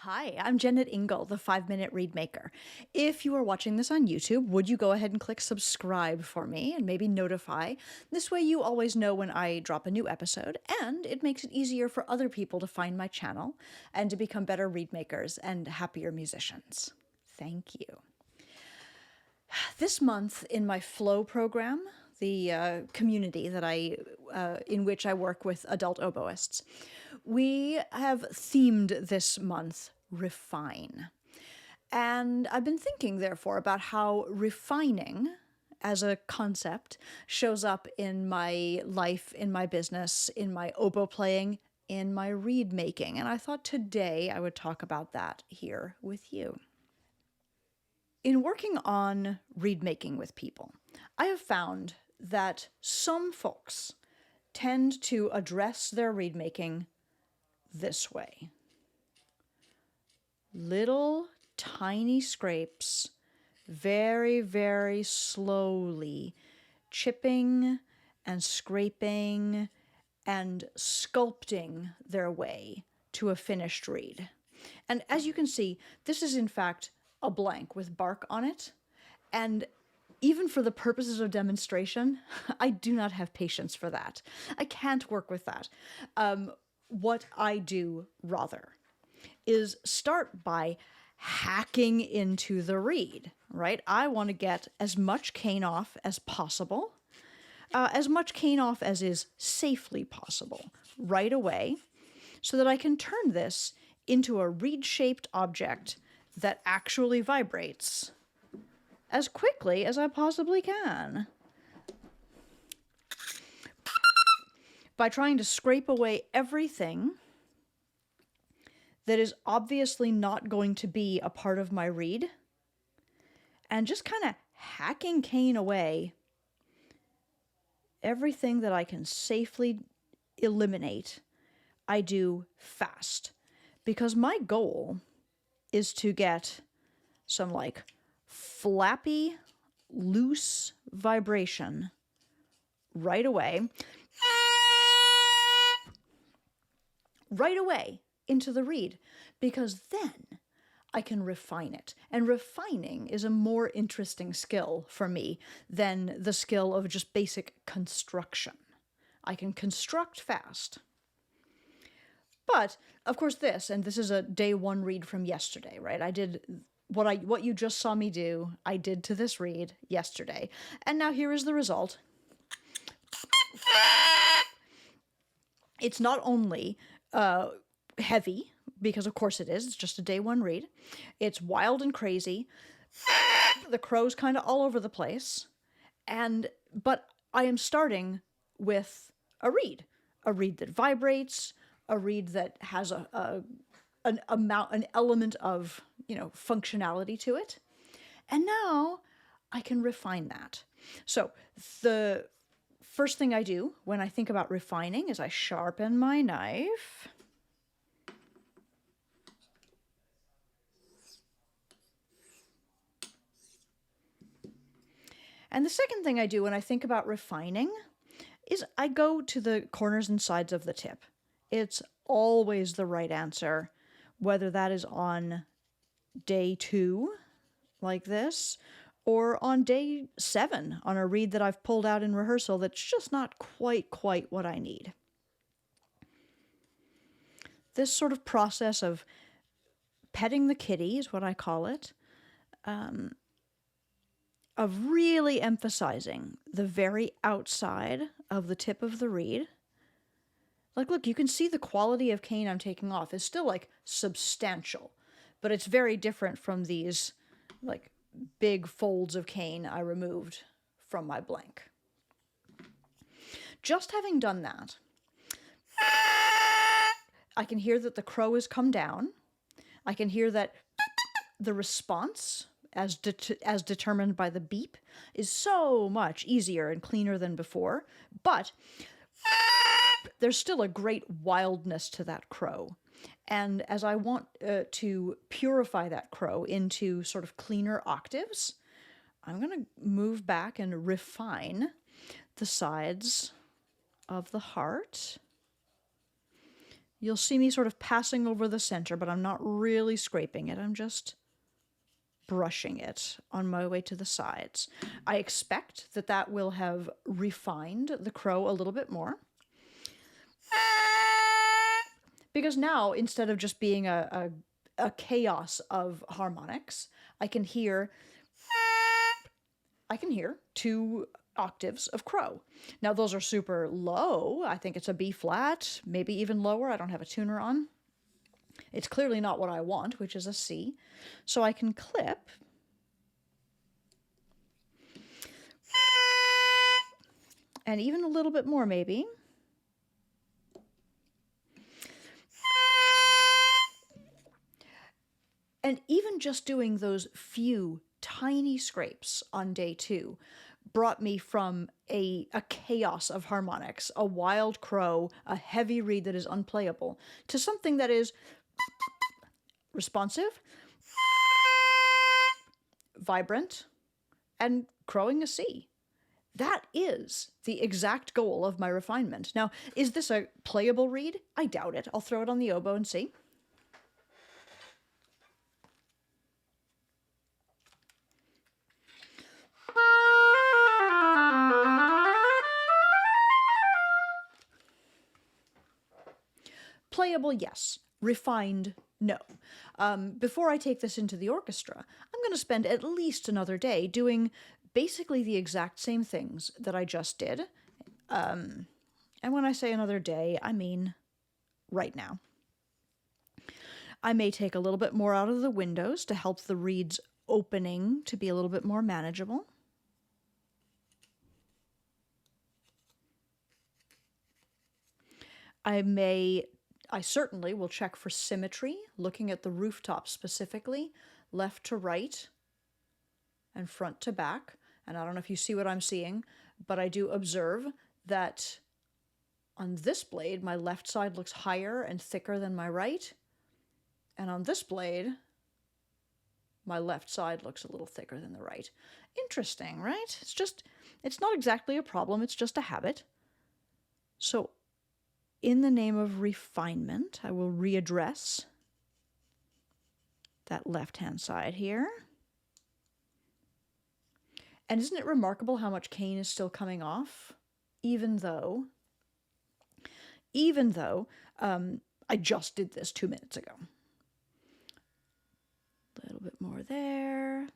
Hi, I'm Jennet Ingle, the 5-Minute Reedmaker. If you are watching this on YouTube, would you go ahead and click subscribe for me and maybe notify? This way you always know when I drop a new episode, and it makes it easier for other people to find my channel and to become better reedmakers and happier musicians. Thank you. This month in my Flow program, the community that in which I work with adult oboists, we have themed this month refine. And I've been thinking, therefore, about how refining as a concept shows up in my life, in my business, in my oboe playing, in my reed making. And I thought today I would talk about that here with you. In working on reed making with people, I have found that some folks tend to address their reed making this way. Little tiny scrapes, very, very slowly, chipping and scraping and sculpting their way to a finished reed. And as you can see, this is in fact a blank with bark on it. And even for the purposes of demonstration, I do not have patience for that. I can't work with that. What I do rather is start by hacking into the reed, right? I want to get as much cane off as possible, as much cane off as is safely possible right away, so that I can turn this into a reed-shaped object that actually vibrates as quickly as I possibly can. By trying to scrape away everything that is obviously not going to be a part of my reed, and just kind of hacking cane away everything that I can safely eliminate, I do fast. Because my goal is to get some flappy, loose vibration right away into the reed, because then I can refine it. And refining is a more interesting skill for me than the skill of just basic construction. I can construct fast. But, of course, this is a day one read from yesterday, right? I did what you just saw me do, I did to this reed yesterday. And now here is the result. It's not only heavy, because of course it is, it's just a day one read. It's wild and crazy. The crow's kind of all over the place. But I am starting with a reed that vibrates, a reed that has an element of, functionality to it. And now I can refine that. So the first thing I do when I think about refining is I sharpen my knife. And the second thing I do when I think about refining is I go to the corners and sides of the tip. It's always the right answer, whether that is on day 2, like this, or on day 7 on a reed that I've pulled out in rehearsal that's just not quite what I need. This sort of process of petting the kitty is what I call it, of really emphasizing the very outside of the tip of the reed. Look, you can see the quality of cane I'm taking off is still substantial, but it's very different from these big folds of cane I removed from my blank. Just having done that, I can hear that the crow has come down. I can hear that the response, as determined by the beep, is so much easier and cleaner than before, but there's still a great wildness to that crow. And as I want to purify that crow into sort of cleaner octaves, I'm going to move back and refine the sides of the heart. You'll see me sort of passing over the center, but I'm not really scraping it. I'm just brushing it on my way to the sides. I expect that that will have refined the crow a little bit more. Because now, instead of just being a chaos of harmonics, I can hear 2 octaves of crow. Now those are super low. I think it's a B flat, maybe even lower. I don't have a tuner on. It's clearly not what I want, which is a C. So I can clip. And even a little bit more, maybe. And even just doing those few tiny scrapes on day 2 brought me from a chaos of harmonics, a wild crow, a heavy reed that is unplayable, to something that is responsive, vibrant, and crowing a C. That is the exact goal of my refinement. Now, is this a playable reed? I doubt it. I'll throw it on the oboe and see. Playable, yes. Refined, no. Before I take this into the orchestra, I'm going to spend at least another day doing basically the exact same things that I just did. And when I say another day, I mean right now. I may take a little bit more out of the windows to help the reeds opening to be a little bit more manageable. I certainly will check for symmetry, looking at the rooftop specifically, left to right and front to back. And I don't know if you see what I'm seeing, but I do observe that on this blade, my left side looks higher and thicker than my right. And on this blade, my left side looks a little thicker than the right. Interesting, right? It's not exactly a problem, it's just a habit. So in the name of refinement, I will readdress that left-hand side here. And isn't it remarkable how much cane is still coming off, even though I just did this 2 minutes ago. A little bit more there.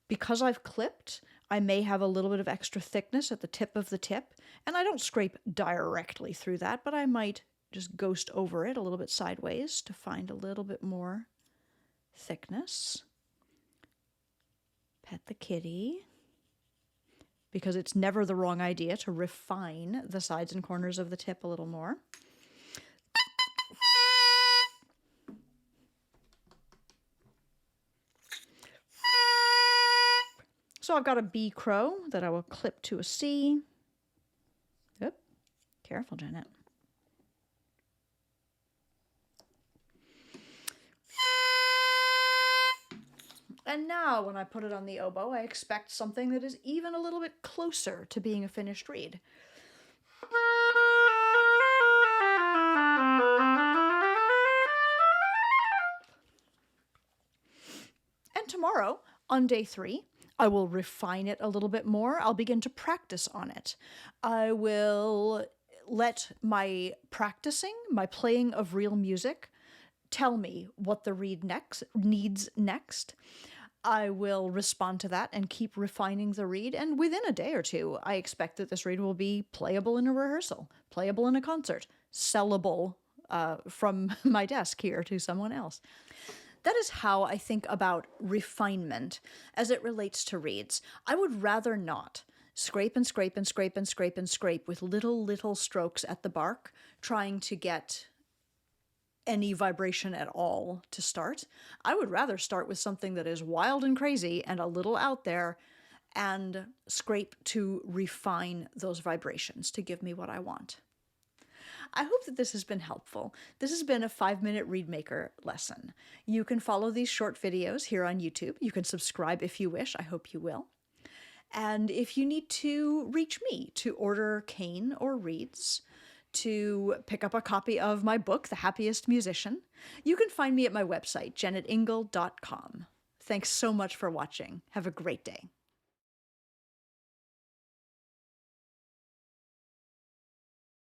Because I've clipped, I may have a little bit of extra thickness at the tip of the tip, and I don't scrape directly through that, but I might just ghost over it a little bit sideways to find a little bit more thickness. Pet the kitty, because it's never the wrong idea to refine the sides and corners of the tip a little more. So I've got a B crow that I will clip to a C. Oop, careful, Jennet. And now when I put it on the oboe, I expect something that is even a little bit closer to being a finished reed. And tomorrow, on day 3, I will refine it a little bit more. I'll begin to practice on it. I will let my practicing, my playing of real music, tell me what the reed needs next. I will respond to that and keep refining the reed, and within a day or 2, I expect that this reed will be playable in a rehearsal, playable in a concert, sellable from my desk here to someone else. That is how I think about refinement as it relates to reeds. I would rather not scrape and scrape and scrape and scrape and scrape with little strokes at the bark, trying to get any vibration at all to start. I would rather start with something that is wild and crazy and a little out there and scrape to refine those vibrations to give me what I want. I hope that this has been helpful. This has been a 5-minute Reedmaker lesson. You can follow these short videos here on YouTube. You can subscribe if you wish. I hope you will. And if you need to reach me to order cane or reeds, to pick up a copy of my book, The Happiest Musician, you can find me at my website, jennetingle.com. Thanks so much for watching. Have a great day.